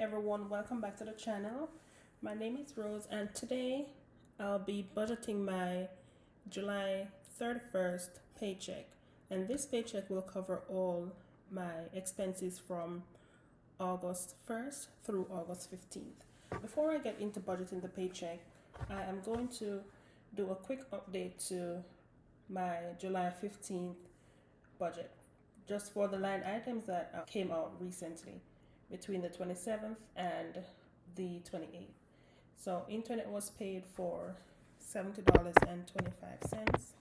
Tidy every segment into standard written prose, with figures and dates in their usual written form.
everyone, welcome back to the channel. My name is Rose and today I'll be budgeting my July 31st paycheck, and this paycheck will cover all my expenses from August 1st through August 15th. Before I get into budgeting the paycheck, I am going to do a quick update to my July 15th budget just for the line items that came out recently between the 27th and the 28th. So internet was paid for $70.25.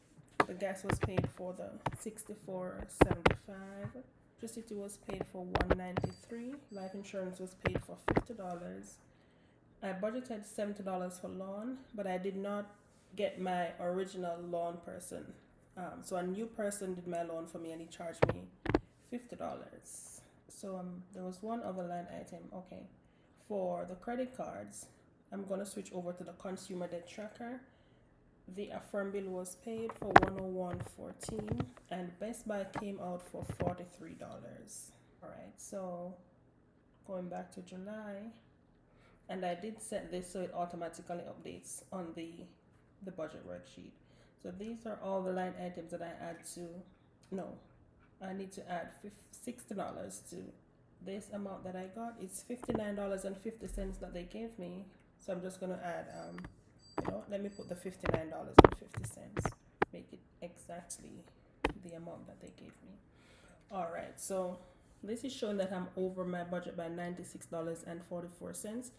The gas was paid for the $64.75. Electricity was paid for $193. Life insurance was paid for $50. I budgeted $70 for lawn, but I did not get my original lawn person. So a new person did my lawn for me and he charged me $50. So there was one other line item. Okay, for the credit cards, I'm gonna switch over to the consumer debt tracker. The Affirm bill was paid for $101.14 and Best Buy came out for $43. All right, so going back to July, and I did set this so it automatically updates on the budget worksheet. So these are all the line items that I add to. No, I need to add $60 to this amount that I got. It's $59.50 that they gave me. So I'm just gonna add, let me put the $59.50. Make it exactly the amount that they gave me. All right, so this is showing that I'm over my budget by $96.44,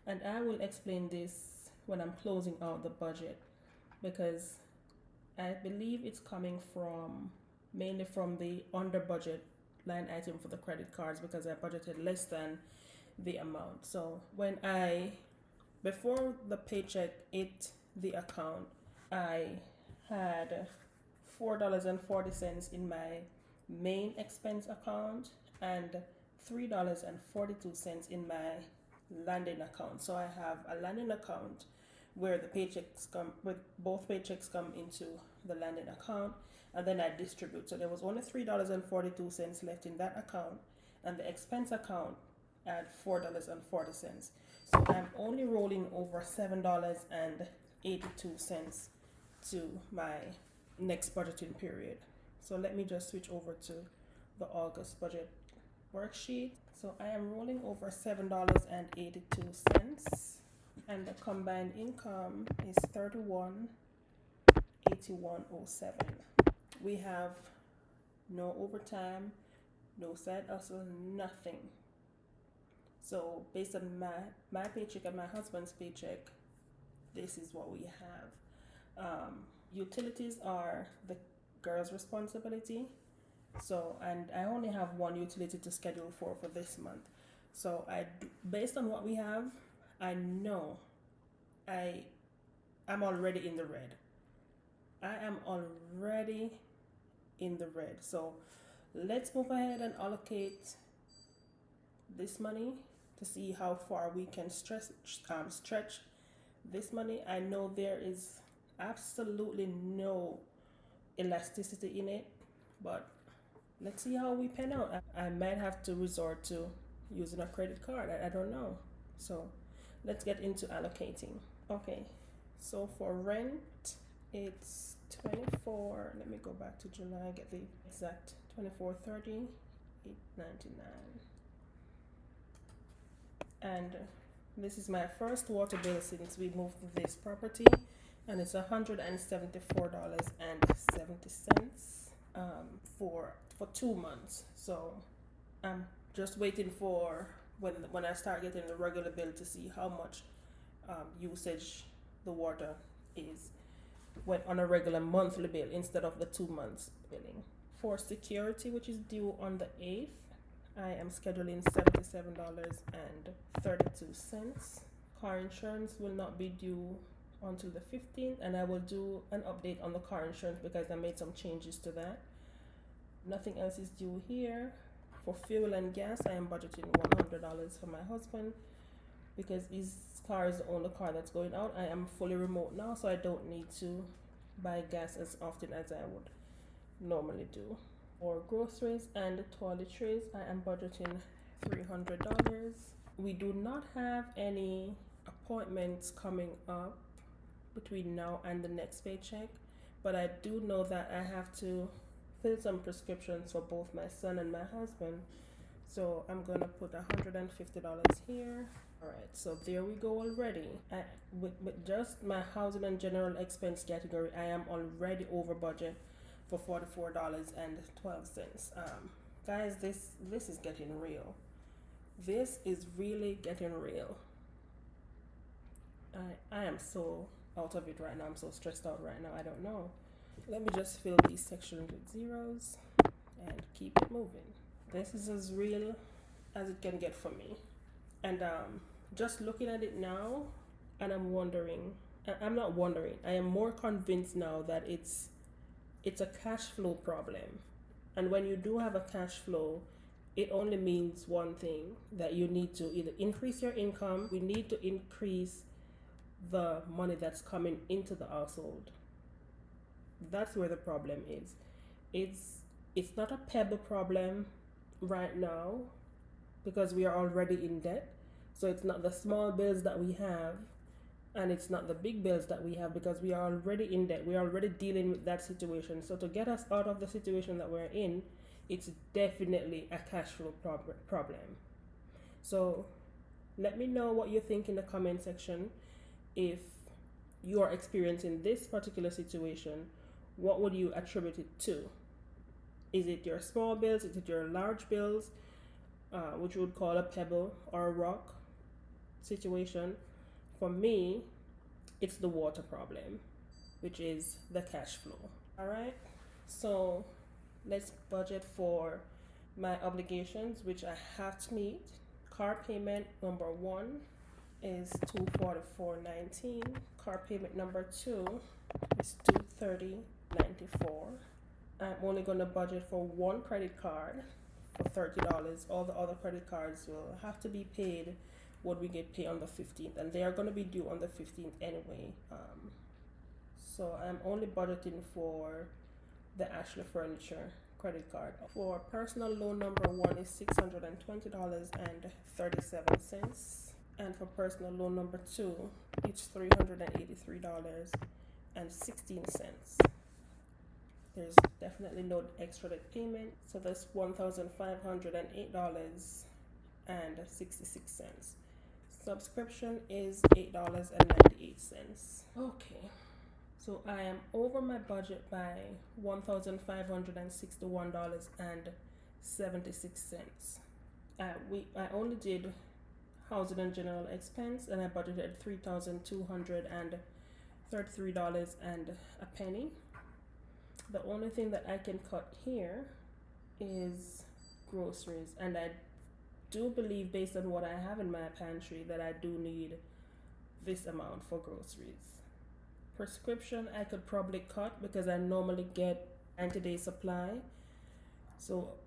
and I will explain this when I'm closing out the budget, because I believe it's coming mainly from the under budget line item for the credit cards, because I budgeted less than the amount. So before the paycheck hit the account, I had $4.40 in my main expense account and $3.42 in my landing account. So I have a landing account where both paychecks come into the landing account, and then I distribute. So there was only $3.42 left in that account, and the expense account at $4.40. So I'm only rolling over $7.82 to my next budgeting period. So let me just switch over to the August budget worksheet. So I am rolling over $7.82, and the combined income is $31.8107. We have no overtime, no side hustle, nothing. So based on my paycheck and my husband's paycheck, this is what we have. Utilities are the girl's responsibility. So, and I only have one utility to schedule for this month. So based on what we have, I know I'm already in the red. I am already in the red. So let's move ahead and allocate this money to see how far we can stretch this money. I know there is absolutely no elasticity in it, but let's see how we pan out. I might have to resort to using a credit card. I don't know. So let's get into allocating. Okay, so for rent, it's 24. Let me go back to July, get the exact 24.30, $8.99. And this is my first water bill since we moved to this property, and it's $174.70 for 2 months. So I'm just waiting for when I start getting the regular bill to see how much usage the water is when on a regular monthly bill instead of the 2 months billing. For security, which is due on the 8th, I am scheduling $77.32. Car insurance will not be due until the 15th, and I will do an update on the car insurance because I made some changes to that. Nothing else is due here. For fuel and gas, I am budgeting $100 for my husband because his car is the only car that's going out. I am fully remote now, so I don't need to buy gas as often as I would normally do. For groceries and toiletries, I am budgeting $300. We do not have any appointments coming up between now and the next paycheck, but I do know that I have to fill some prescriptions for both my son and my husband. So I'm gonna put $150 here. All right, so there we go already. With just my housing and general expense category, I am already over budget for $44.12. Guys, this is getting real. This is really getting real. I am so out of it right now. I'm so stressed out right now. I don't know. Let me just fill these sections with zeros and keep it moving. This is as real as it can get for me. And just looking at it now, and I'm wondering. I'm not wondering. I am more convinced now that it's a cash flow problem. And when you do have a cash flow, it only means one thing, that you need to either increase your income, we need to increase the money that's coming into the household. That's where the problem is. It's not a pebble problem right now because we are already in debt. So it's not the small bills that we have, and it's not the big bills that we have, because we are already in debt. We are already dealing with that situation. So to get us out of the situation that we're in, it's definitely a cash flow problem. So let me know what you think in the comment section. If you are experiencing this particular situation, what would you attribute it to? Is it your small bills? Is it your large bills, which you would call a pebble or a rock situation? For me, it's the water problem, which is the cash flow. All right, so let's budget for my obligations, which I have to meet. Car payment number 1 is $244.19. Car payment number 2 is $230.94. I'm only going to budget for one credit card for $30. All the other credit cards will have to be paid when we get paid on the 15th, and they are going to be due on the 15th anyway. So I'm only budgeting for the Ashley Furniture credit card. For personal loan number 1 is $620.37, and for personal loan number 2 it's $383.16. There's definitely no extra debt payment, so that's $1,508.66. Subscription is $8.98. Okay, so I am over my budget by $1,561.76. I only did housing and general expense, and I budgeted $3,233 and a penny. The only thing that I can cut here is groceries, and I do believe, based on what I have in my pantry, that I do need this amount for groceries. Prescription I could probably cut because I normally get 90-day supply, so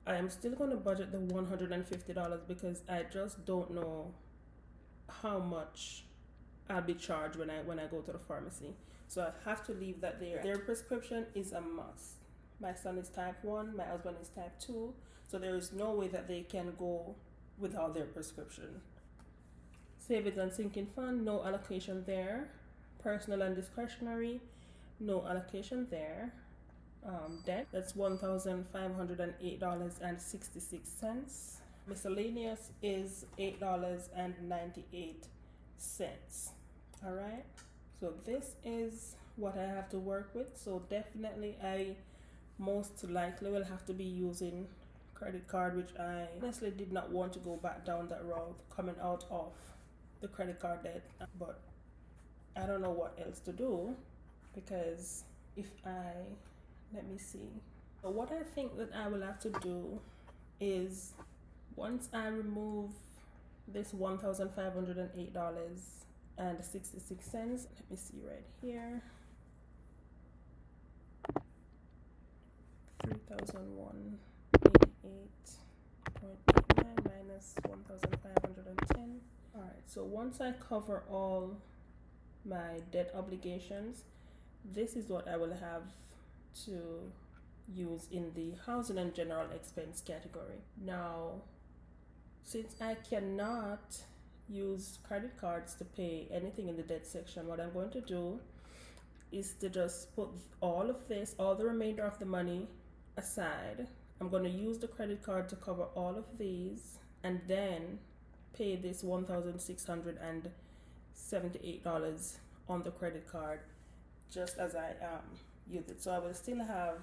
I am still going to budget the $150 because I just don't know how much I'll be charged when I go to the pharmacy. So I have to leave that there. Their prescription is a must. My son is type 1, my husband is type 2, so there is no way that they can go without their prescription. Savings and sinking fund, no allocation there. Personal and discretionary, no allocation there. Debt, that's $1,508.66. Miscellaneous is $8.98. All right, so this is what I have to work with. So definitely I most likely will have to be using credit card, which I honestly did not want to go back down that road coming out of the credit card debt, but I don't know what else to do, because let me see. So what I think that I will have to do is, once I remove this $1,508.66, let me see right here, 3,188.89 minus 1,510. All right, so once I cover all my debt obligations, this is what I will have to use in the housing and general expense category. Now, Since I cannot use credit cards to pay anything in the debt section, what I'm going to do is to just put all of this, all the remainder of the money aside. I'm going to use the credit card to cover all of these and then pay this $1,678 on the credit card just as I use it. So I will still have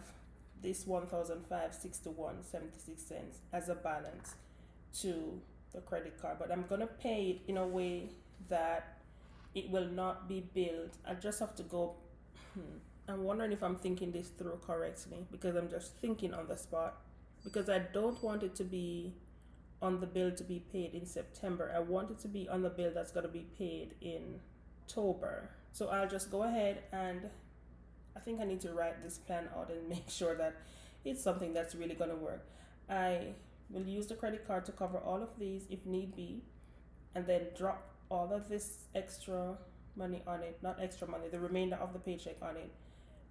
this $1,561.76 as a balance to the credit card, but I'm gonna pay it in a way that it will not be billed. I just have to go. I'm wondering if I'm thinking this through correctly, because I'm just thinking on the spot, because I don't want it to be on the bill to be paid in September. I want it to be on the bill that's going to be paid in October. So I'll just go ahead, and I think I need to write this plan out and make sure that it's something that's really going to work. I will use the credit card to cover all of these if need be, and then drop all of this extra money on it, not extra money, the remainder of the paycheck on it,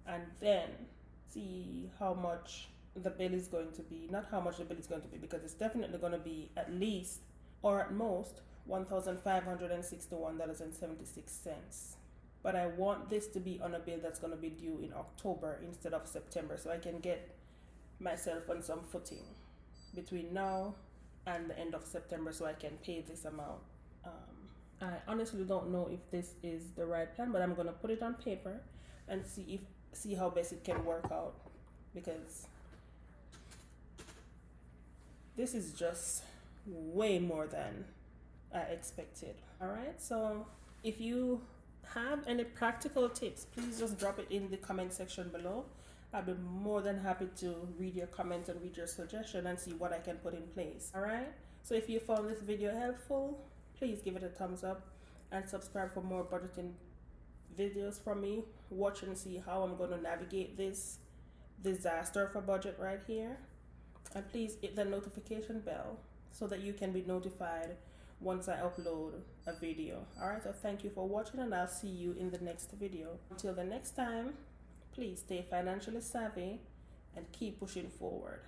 and then see how much the bill is going to be. Not how much the bill is going to be, because it's definitely going to be at least, or at most, $1,561.76. But I want this to be on a bill that's going to be due in October instead of September, so I can get myself on some footing between now and the end of September, so I can pay this amount. I honestly don't know if this is the right plan, but I'm going to put it on paper and see how best it can work out, because this is just way more than I expected. All right, so if you have any practical tips, please just drop it in the comment section below. I'll be more than happy to read your comments and read your suggestion and see what I can put in place. All right, so if you found this video helpful, please give it a thumbs up and subscribe for more budgeting videos from me. Watch and see how I'm going to navigate this disaster of a budget right here. And please hit the notification bell so that you can be notified once I upload a video. Alright, so thank you for watching, and I'll see you in the next video. Until the next time, please stay financially savvy and keep pushing forward.